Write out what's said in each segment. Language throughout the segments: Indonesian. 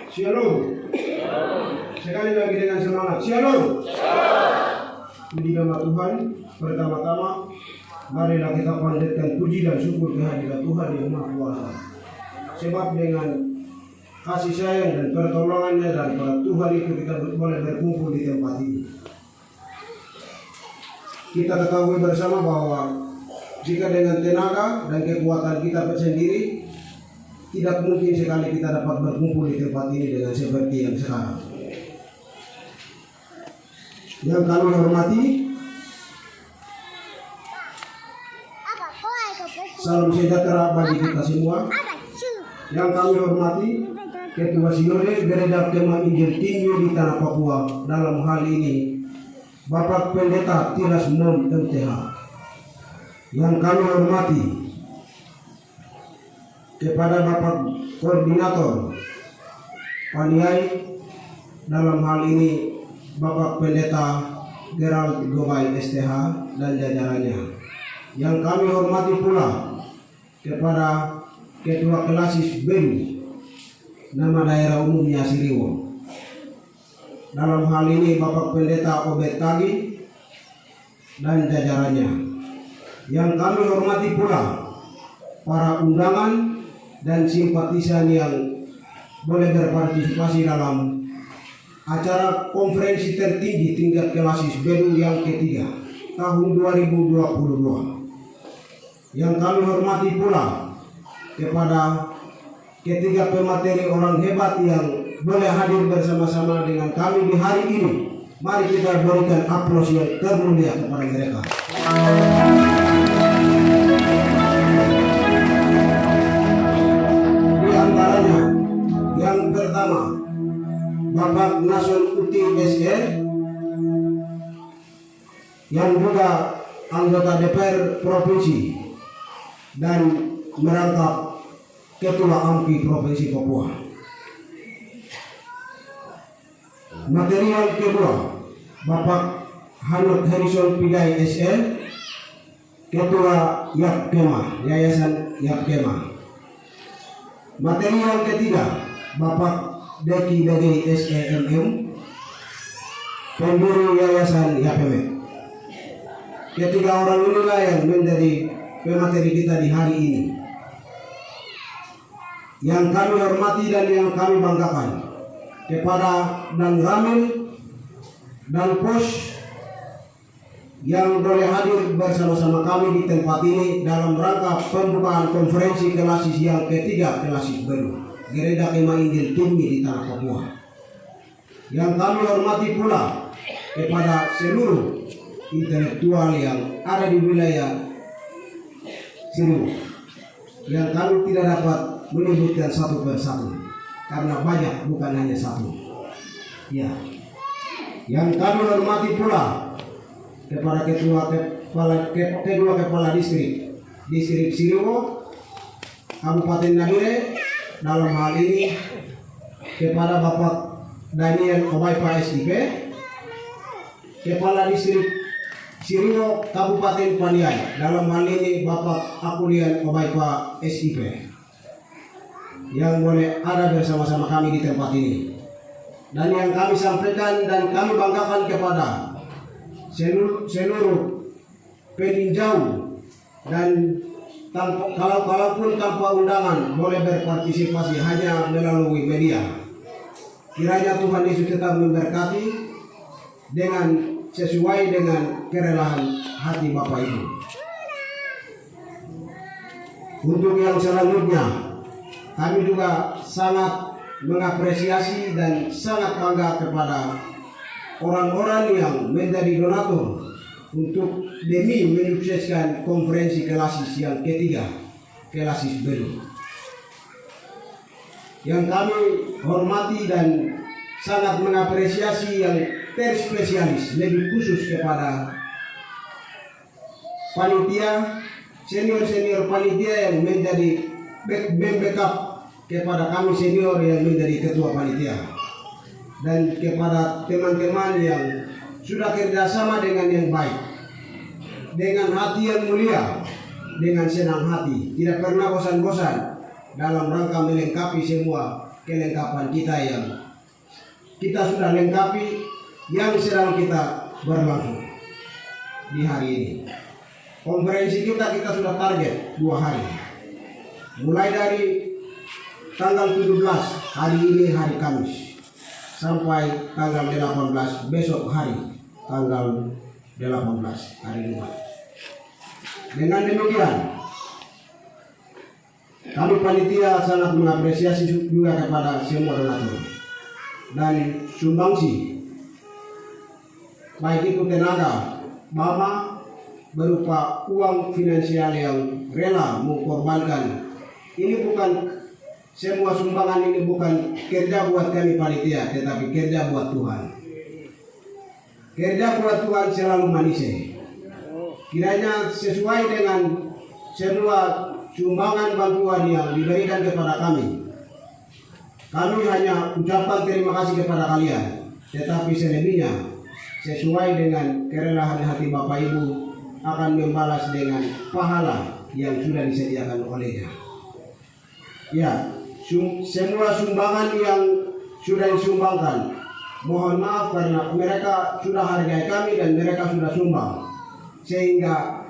Shalom. Sekali lagi dengan semangat. Shalom. Puji nama Tuhan. Pertama-tama marilah kita panjatkan puji dan syukur kehadirat Tuhan yang Maha Kuasa. Sebab dengan kasih sayang dan pertolongannya dan pada Tuhan itu kita boleh berkumpul di tempat ini. Kita ketahui bersama bahwa jika dengan tenaga dan kekuatan kita sendiri, tidak mungkin sekali kita dapat berkumpul di tempat ini dengan seperti yang sekarang. Yang kami hormati, salam sejahtera bagi kita semua. Yang kami hormati, Ketua Sinode Gereja Kemah Injil Tinggi di Tanah Papua, dalam hal ini Bapak Pendeta Tiras Mon MTH. Yang kami hormati kepada Bapak Koordinator Paniai, dalam hal ini Bapak Pendeta Gerald Gobay STH dan jajarannya. Yang kami hormati pula kepada Ketua Kelasis Belu nama daerah umumnya Siriwo. Dalam hal ini Bapak Pendeta Obed Tagi dan jajarannya. Yang kami hormati pula para undangan dan simpatisan yang boleh berpartisipasi dalam acara konferensi tertinggi tingkat Kelasis Belu yang ketiga tahun 2022. Yang kami hormati pula kepada ketiga pemateri orang hebat yang boleh hadir bersama-sama dengan kami di hari ini. Mari kita berikan aplaus yang termulia kepada mereka. Di antaranya yang pertama Bapak Nason Uti SR yang juga anggota DPR Provinsi dan merangkap Ketua AMPI Provinsi Papua. Materi yang kedua Bapak Hanut Harrison Pidai SR, Ketua YAP Kemah, Yayasan YAP Kemah. Materi yang ketiga Bapak Deki dari SEMM, pendiri Yayasan YAPME. Ketiga orang inilah yang menjadi pemateri kita di hari ini. Yang kami hormati dan yang kami banggakan kepada Dan Ramil dan Pos yang boleh hadir bersama-sama kami di tempat ini dalam rangka pembukaan konferensi Kelasis yang ketiga Kelasis Belu Gereja Kemah Injil Tinggi di Tanah Papua. Yang kami hormati pula kepada seluruh intelektual yang ada di wilayah Siriwo, yang kami tidak dapat menyebutkan satu persatu karena banyak, bukan hanya satu. Ya. Yang kami hormati pula kepada kedua kepala distrik Siriwo, Kabupaten Nabire, dalam hal ini kepada Bapak Daniel Obaipa SIP, Kepala Distrik Siriwo Kabupaten Paniai, dalam hal ini Bapak Akulian Obaipa SIP, yang boleh ada bersama-sama kami di tempat ini. Dan yang kami sampaikan dan kami banggakan kepada seluruh peninjau dan kalaupun tanpa undangan boleh berpartisipasi hanya melalui media. Kiranya Tuhan Yesus tetap memberkati dengan sesuai dengan kerelaan hati Bapak Ibu. Untuk yang selanjutnya, kami juga sangat mengapresiasi dan sangat bangga kepada orang-orang yang menjadi donatur untuk demi menyukseskan konferensi Kelasis yang ketiga, Kelasis Belu. Yang kami hormati dan sangat mengapresiasi yang terspesialis, lebih khusus kepada panitia, senior panitia yang menjadi backup kepada kami senior yang menjadi ketua panitia, dan kepada teman-teman yang sudah kerjasama dengan yang baik, dengan hati yang mulia, dengan senang hati, tidak pernah bosan-bosan dalam rangka melengkapi semua kelengkapan kita yang kita sudah lengkapi, yang sedang kita berlangsung di hari ini. Konferensi kita sudah target 2 hari, mulai dari tanggal 17 hari ini, hari Kamis, sampai tanggal 18 besok hari tanggal 18 hari Jumat. Dengan demikian, kami panitia sangat mengapresiasi juga kepada semua donatur dan sumbangsi, baik itu tenaga, bama, berupa uang finansial yang rela mengorbankan. Ini bukan semua sumbangan, ini bukan kerja buat kami panitia, tetapi kerja buat Tuhan. Kerja buat Tuhan selalu manis. Kiranya sesuai dengan semua sumbangan bantuan yang diberikan kepada kami. Kami hanya ucapkan terima kasih kepada kalian, tetapi selebihnya sesuai dengan kerelaan hati Bapak Ibu akan membalas dengan pahala yang sudah disediakan olehnya. Ya, semua sumbangan yang sudah disumbangkan, mohon maaf karena mereka sudah hargai kami dan mereka sudah sumbang, sehingga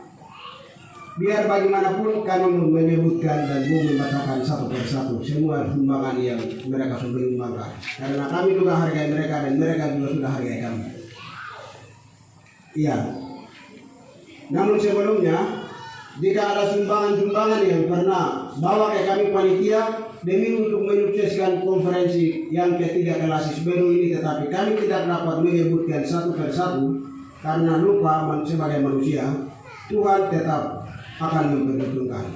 biar bagaimanapun kami menyebutkan dan membacakan satu persatu semua sumbangan yang mereka sudah sumbangkan, karena kami juga hargai mereka dan mereka juga sudah hargai kami. Iya. Namun sebelumnya, jika ada sumbangan-sumbangan yang pernah bawa ke kami panitia demi untuk menyukseskan konferensi yang ketiga Kelasis baru ini, tetapi kami tidak dapat menyebutkan satu persatu karena lupa sebagai manusia, Tuhan tetap akan memperhitungkan.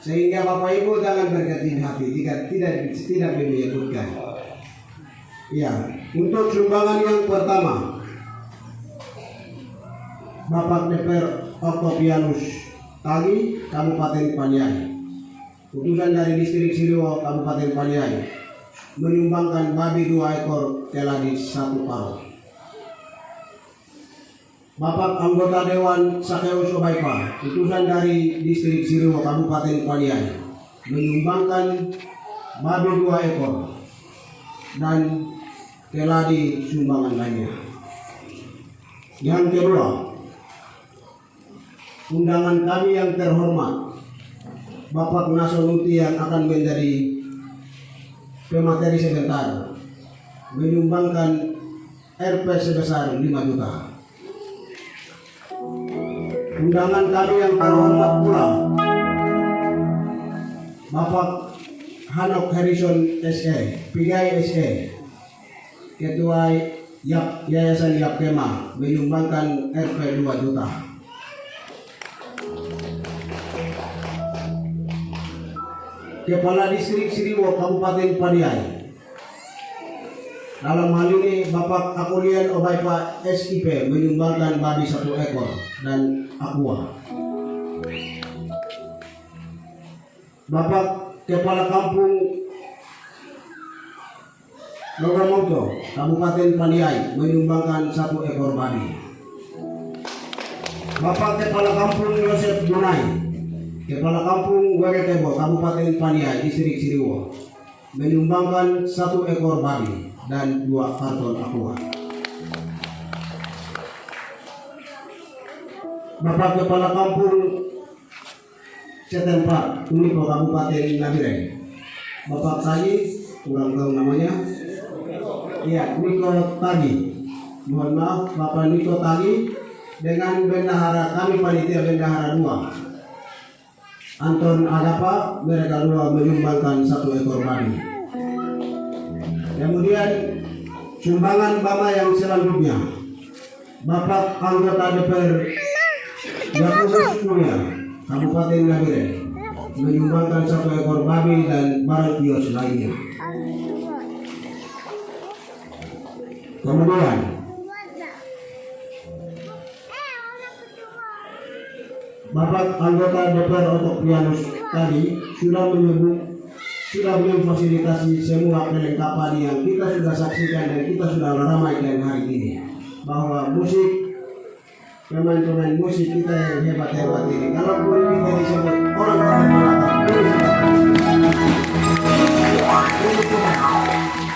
Sehingga Bapak Ibu jangan berkecil hati jika tidak menyebutkan. Ya, untuk sumbangan yang pertama, Bapak DPR Octavianus Tagi, Kabupaten Paniai, utusan dari distrik Siliwo, Kabupaten Paniai, menyumbangkan babi 2 ekor, teladi 1 paruh. Bapak anggota Dewan Sakeus Obaipa, utusan dari distrik Siliwo, Kabupaten Paniai, menyumbangkan babi 2 ekor dan teladi sumbangan lainnya. Yang kedua, undangan kami yang terhormat, Bapak Nasonuti yang akan menjadi pemateri sebentar, menyumbangkan RP sebesar 5 juta. Undangan kami yang terhormat pula, Bapak Hanok Harrison SE, Pigai SE, Ketua Yayasan Yapkema, menyumbangkan RP 2 juta. Kepala Distrik Siliwo, Kabupaten Paniai, dalam hal ini Bapak Akulian Obaipa SIP, menyumbangkan babi 1 ekor dan aqua. Bapak Kepala Kampung Logamoto, Kabupaten Paniai, menyumbangkan 1 ekor babi. Bapak Kepala Kampung Yosef Bunai, Kepala Kampung Weretebo, Kabupaten Paniai, Distrik Siliwo, menyumbangkan 1 ekor babi dan 2 karton aqua. Bapak Kepala Kampung Setempat, Uniko, Kabupaten Nabire, Bapak Tagi, kurang tahu namanya, ya, Niko Tagi, mohon maaf, Bapak Niko Tagi, dengan bendahara kami panitia bendahara 2, Anton Agapa, mereka 2 menyumbangkan 1 ekor babi. Kemudian sumbangan Bama yang selanjutnya, Bapak anggota DPR Yakubus Mulia, Kabupaten Nabire, menyumbangkan 1 ekor babi dan barang kios lainnya. Kemudian Bapak anggota DPR Octavianus tadi sudah memfasilitasi semua kelengkapan yang kita sudah saksikan dan kita sudah ramaikan hari ini, bahwa musik pemain-pemain musik kita yang hebat-hebat ini. Kalau pun kita disebut orang belakang,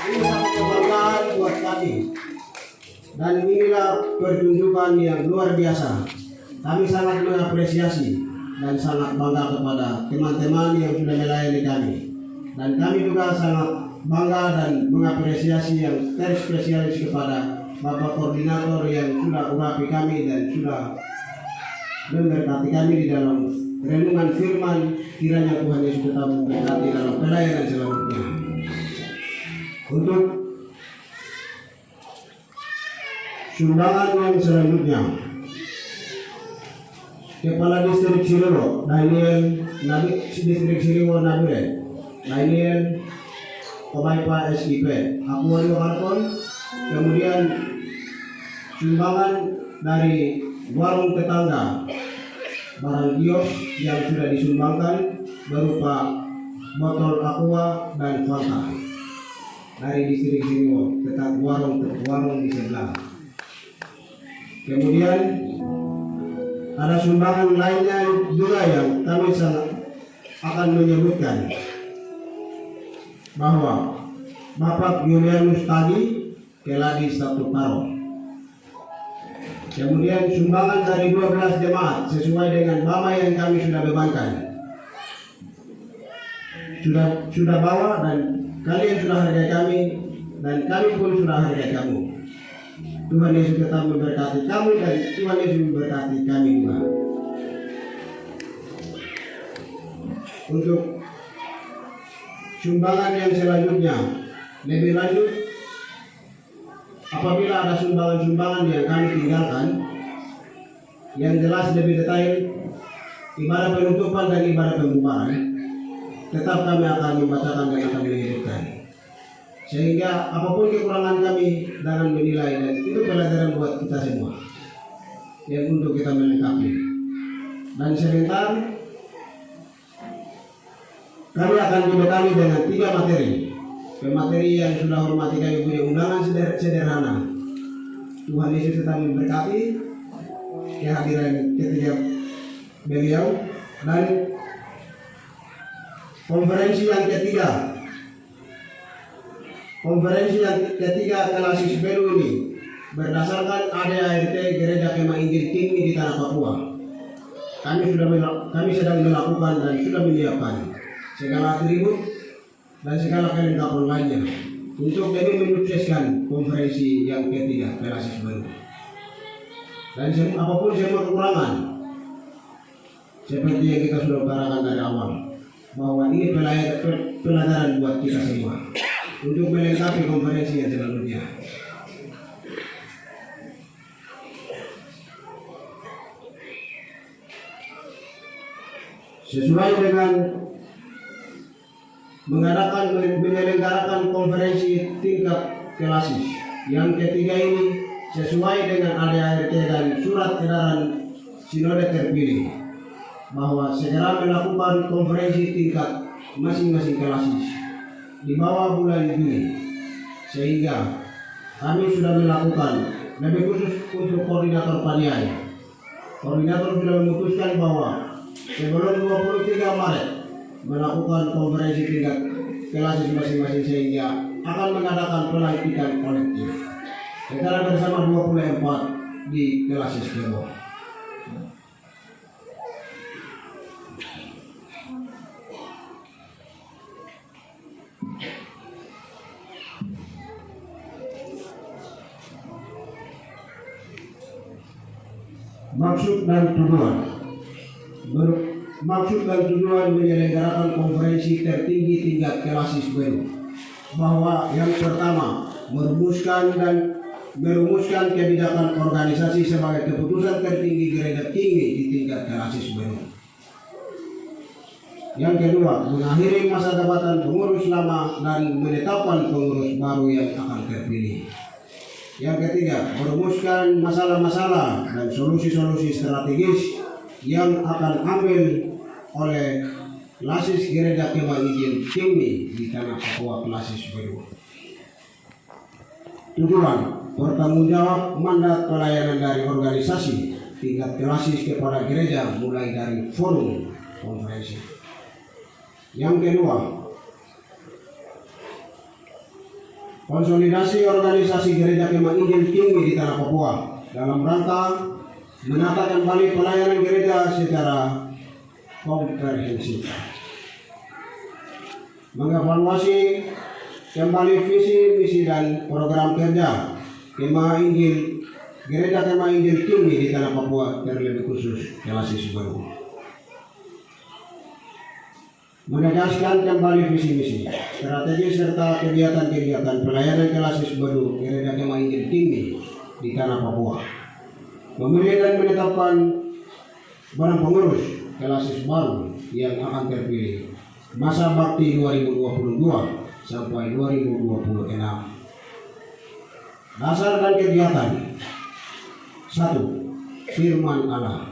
ini satu kebanggaan buat kami. Dan inilah pertunjukan yang luar biasa. Kami sangat mengapresiasi dan sangat bangga kepada teman-teman yang sudah melayani kami. Dan kami juga sangat bangga dan mengapresiasi yang terspesialis kepada Bapak Koordinator yang sudah urapi kami dan sudah memberkati kami di dalam renungan firman. Kiranya Tuhan Yesus tetap memberkati dalam pelayanan selanjutnya. Untuk sumbangan yang selanjutnya, Kepala Distrik Siriwo Daniel Distrik Siriwo Nabire Daniel Komaipa SIP Akuario Harkon. Kemudian sumbangan dari warung tetangga barang kios yang sudah disumbangkan berupa botol aqua dan Fanta dari Distrik Siriwo tetap warung di sebelah. Kemudian ada sumbangan lainnya juga yang kami akan menyebutkan bahwa Bapak Julianus Tagi Keladi Sabtu Paro. Kemudian sumbangan dari 12 jemaat sesuai dengan bama yang kami sudah bebankan. Sudah bawa dan kalian sudah hargai kami dan kami pun sudah hargai kamu. Tuhan Yesus tetap memberkati kami dan Tuhan Yesus memberkati kami juga. Untuk sumbangan yang selanjutnya, lebih lanjut, apabila ada sumbangan-sumbangan yang kami tinggalkan, yang jelas lebih detail, ibadah penutupan dan ibadah pembubaran, tetap kami akan membacakan dan akan menghidupkan. Sehingga apapun kekurangan kami jangan menilai, dan itu pelajaran buat kita semua yang untuk kita melengkapi. Dan sebentar kami akan dibekali dengan 3 materi. Pemateri yang sudah hormati kami punya undangan sederhana. Tuhan Yesus tetap memberkati kehadiran ketiga beliau. Dan konferensi yang ketiga Kelasis Belu ini berdasarkan ADART Gereja Kemah Injil Tinggi di Tanah Papua. Kami sedang melakukan dan sudah menyiapkan segala atribut dan segala kelengkapan lainnya untuk demi menyukseskan konferensi yang ketiga Kelasis Belu. Dan apapun semua kekurangan, seperti yang kita sudah utarakan dari awal, bahwa ini pelajaran buat kita semua untuk melengkapi konferensi yang selanjutnya. Sesuai dengan menyelenggarakan konferensi tingkat Kelasis yang ketiga ini sesuai dengan ADART dan surat edaran sinode terpilih, bahwa segera melakukan konferensi tingkat masing-masing Kelasis di bawah bulan Juni, sehingga kami sudah melakukan lebih khusus untuk koordinator paniai. Koordinator sudah memutuskan bahwa sebelum 23 Maret melakukan konferensi tingkat Kelasis masing-masing, sehingga akan mengadakan pelantikan kolektif secara bersama 24 di Kelasis Kebo. Maksud dan tujuan menyelenggarakan konferensi tertinggi tingkat Kelasis Belu, bahwa yang pertama merumuskan kebijakan organisasi sebagai keputusan tertinggi gereja tinggi di tingkat Kelasis Belu. Yang kedua, mengakhiri masa jabatan pengurus lama dan menetapkan pengurus baru yang akan terpilih. Yang ketiga, merumuskan masalah-masalah dan solusi-solusi strategis yang akan ambil oleh Kelasis Gereja Kemah Injil Tinggi di Tanah Papua Kelasis Belu. Tujuan, bertanggung jawab mandat pelayanan dari organisasi tingkat klasis kepada gereja mulai dari forum konferensi. Yang kedua, konsolidasi organisasi gereja Kemah Injil tinggi di tanah Papua dalam rangka menata kembali pelayanan gereja secara komprehensif, mengevaluasi kembali visi, misi dan program kerja Kemah Injil Gereja Kemah Injil tinggi di tanah Papua, terlebih khusus Kelasis baru, menegaskan kembali visi misi, strategi serta kegiatan-kegiatan pelayanan Kelasis baru Gereja Kemah Injil tinggi di tanah Papua, memilih dan menetapkan barang pengurus Kelasis baru yang akan terpilih masa bakti 2022 sampai 2026. Dasar dan kegiatan: 1. Firman Allah.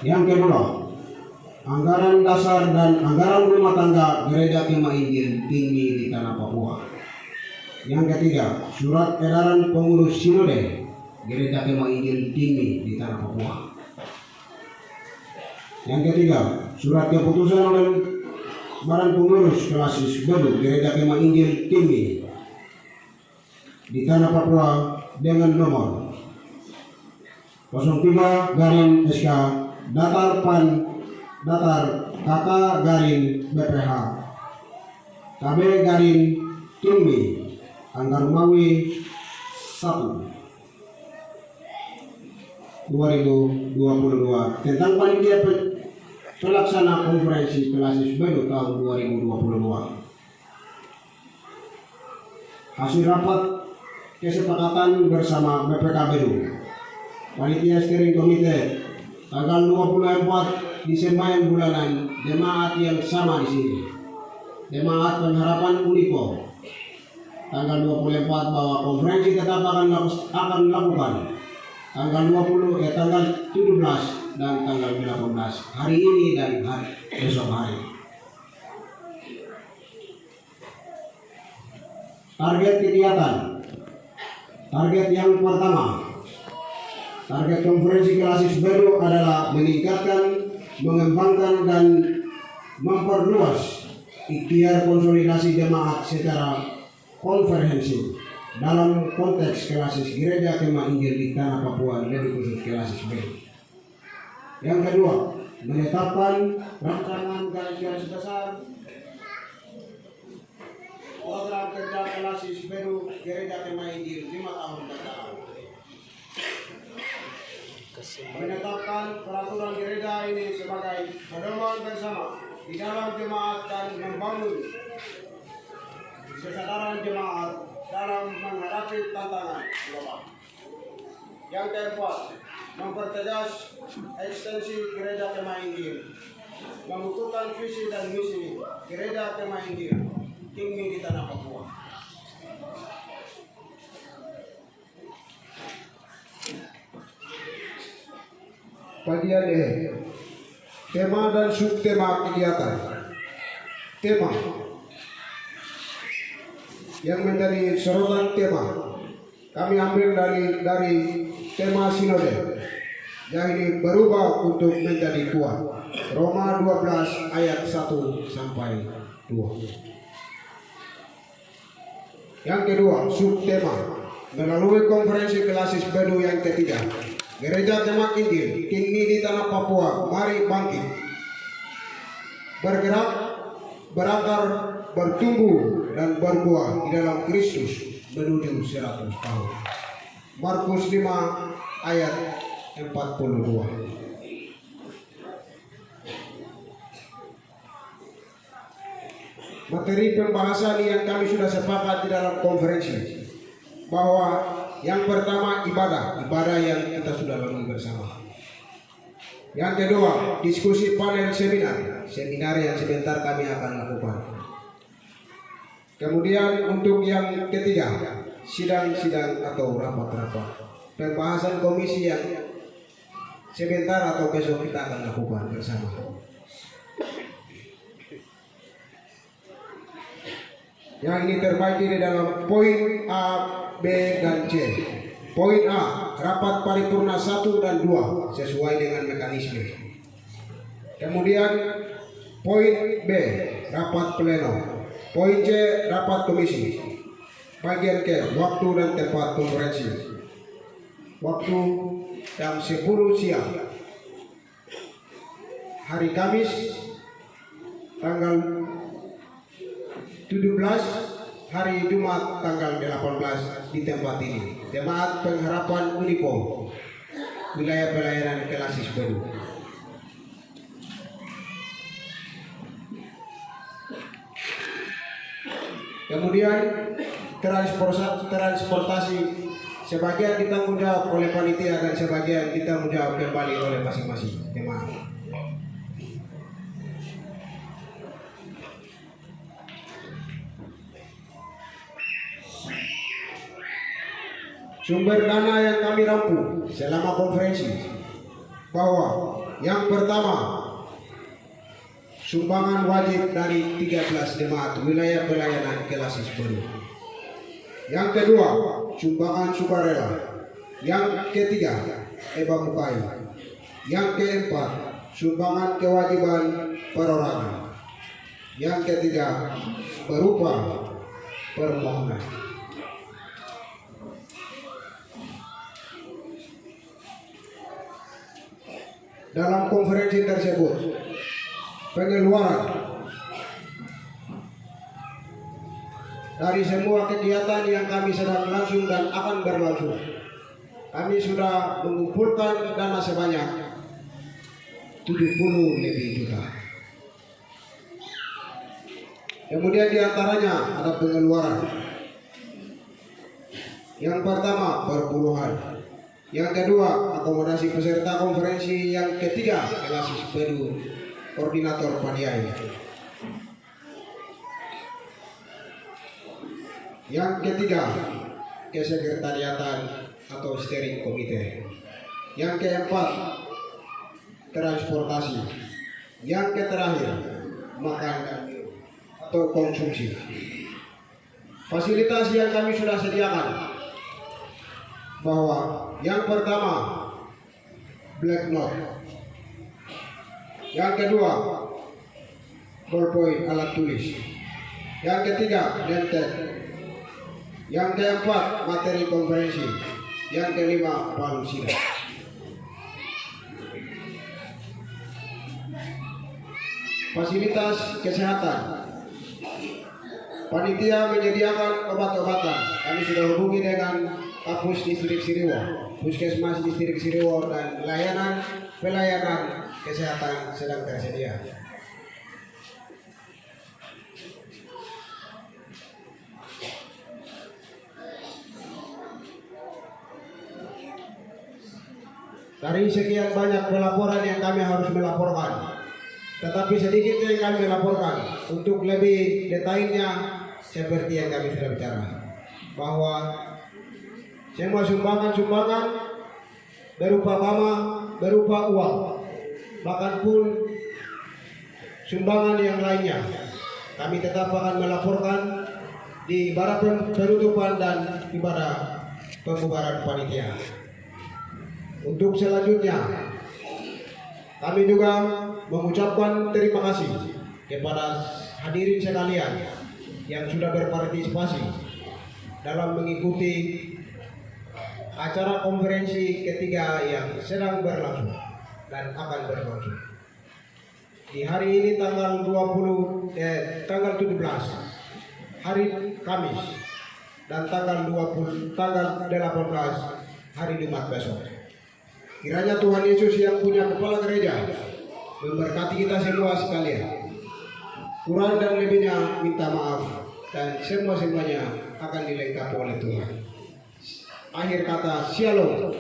Yang kedua, anggaran dasar dan anggaran rumah tangga Gereja Kemah Injil tinggi di tanah Papua. Yang ketiga, surat edaran pengurus sinode Gereja Kemah Injil tinggi di tanah Papua. Yang ketiga, surat keputusan dan barang pengurus Kelasis baru Gereja Kemah Injil tinggi di tanah Papua dengan nomor 03 garing SK datar pan datar KK garing BPH KB garing tinggi Anggar Mawi 1 2022 tentang panitia pelaksana konferensi Kelasis baru tahun 2022. Hasil rapat kesepakatan bersama BPKBU Panitia Steering Komite tanggal 24 di Semayang bulanan jemaat yang sama di sini. Jemaat Pengharapan Unipo tanggal 24 bahwa konferensi tetap akan dilakukan tanggal 17 dan tanggal 18 hari ini dan besok hari. Target kegiatan. Target yang pertama, target konferensi Kelasis baru adalah meningkatkan, mengembangkan dan memperluas ikhtiar konsolidasi jemaat secara komprehensif dalam konteks Kelasis Gereja Kemah Injil di tanah Papua, lebih khusus Kelasis baru. Yang kedua, menetapkan rancangan garis besar program kerja Kelasis baru Gereja Kemah Injil 5 tahun mendatang. Menetapkan peraturan gereja ini sebagai pedoman bersama di dalam jemaat dan membangun kesadaran jemaat dalam menghadapi tantangan global. Yang keempat, mempertegas ekstensi Gereja Kemah Injil, mengukuhkan visi dan misi Gereja Kemah Injil tinggi di tanah Papua. Bagian E, tema dan subtema kegiatan. Tema yang menjadi sorotan tema kami ambil dari tema sinode yang ini berubah untuk menjadi kuat. Roma 12 ayat 1 sampai 2. Yang kedua, subtema melalui konferensi Kelasis baru yang ketiga, Gereja Kemah Injil tinggi di tanah Papua, mari bangkit, bergerak, berakar, bertumbuh dan berbuah di dalam Kristus menuju 100 tahun. Markus 5 ayat 42. Materi pembahasan yang kami sudah sepakat di dalam konferensi bahwa yang pertama ibadah yang kita sudah lalui bersama. Yang kedua, diskusi panel seminar yang sebentar kami akan lakukan. Kemudian untuk yang ketiga, sidang-sidang atau rapat-rapat pembahasan komisi yang sebentar atau besok kita akan lakukan bersama. Yang ini terbagi di dalam poin A, B, dan C. Poin A, rapat paripurna 1 dan 2 sesuai dengan mekanisme. Kemudian poin B, rapat pleno. Poin C, rapat komisi. Bagian K, waktu dan tempat konferensi. Waktu jam 10 siang. Hari Kamis tanggal 17, hari Jumat tanggal 18 di tempat ini. Jemaat Pengharapan Unipo, wilayah pelayanan Kelasis Bedu. Kemudian transportasi sebagian ditanggung jawab oleh panitia dan sebagian ditanggung jawab kembali oleh masing-masing jemaat. Sumber dana yang kami rampung selama konferensi bahwa yang pertama, sumbangan wajib dari 13 jemaat wilayah pelayanan Kelasis Bedu. Yang kedua, sumbangan sukarela. Yang ketiga, ebamukai. Yang keempat, sumbangan kewajiban perorangan. Yang ketiga, berupa permohonan. Dalam konferensi tersebut, pengeluaran dari semua kegiatan yang kami sedang langsung dan akan berlangsung, kami sudah mengumpulkan dana sebanyak 70 lebih juta. Kemudian diantaranya ada pengeluaran. Yang pertama, perpuluhan. Yang kedua, akomodasi peserta konferensi. Yang ketiga, Kelasis Bedu koordinator paniai. Yang ketiga, kesekretariatan atau steering komite. Yang keempat, transportasi. Yang terakhir, makan atau konsumsi. Fasilitas yang kami sudah sediakan bahwa yang pertama, black note. Yang kedua, ballpoint alat tulis. Yang ketiga, dentet. Yang keempat, materi konferensi. Yang kelima, palu sidang. Fasilitas kesehatan. Panitia menyediakan obat-obatan. Kami sudah hubungi dengan Kapus Distrik Siriwo, Puskesmas Distrik Siriwo, dan pelayanan kesehatan sedang tersedia. Dari sekian banyak pelaporan yang kami harus melaporkan, tetapi sedikit yang kami laporkan. Untuk lebih detailnya, seperti yang kami sudah bicara, bahwa semua sumbangan berupa mama, berupa uang, bahkan pun sumbangan yang lainnya, kami tetap akan melaporkan di ibadah penutupan dan ibadah pembubaran panitia. Untuk selanjutnya, kami juga mengucapkan terima kasih kepada hadirin sekalian yang sudah berpartisipasi dalam mengikuti acara konferensi ketiga yang sedang berlangsung dan akan berlangsung. Di hari ini tanggal 17 hari Kamis dan tanggal 18 hari Jumat besok. Kiranya Tuhan Yesus yang punya kepala gereja memberkati kita semua sekalian. Kurang dan lebihnya minta maaf, dan semuanya akan dilengkapi oleh Tuhan. Akhir kata, Shalom.